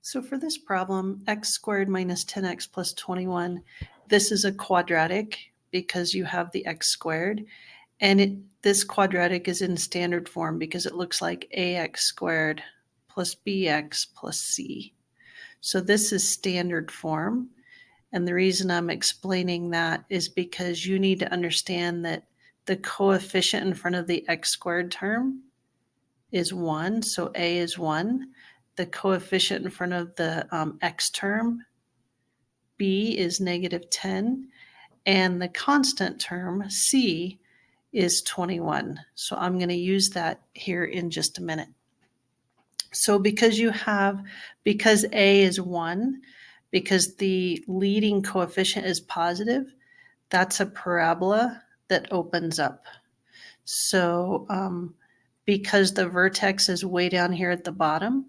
So for this problem, x squared minus 10x plus 21, this is a quadratic because you have the x squared. And this quadratic is in standard form because it looks like ax squared plus bx plus c. So this is standard form. And the reason I'm explaining that is because you need to understand that the coefficient in front of the x squared term is 1, so a is 1. The coefficient in front of the x term, b, is negative 10. And the constant term, c, is 21. So I'm going to use that here in just a minute. So because a is 1, because the leading coefficient is positive, that's a parabola that opens up. So because the vertex is way down here at the bottom,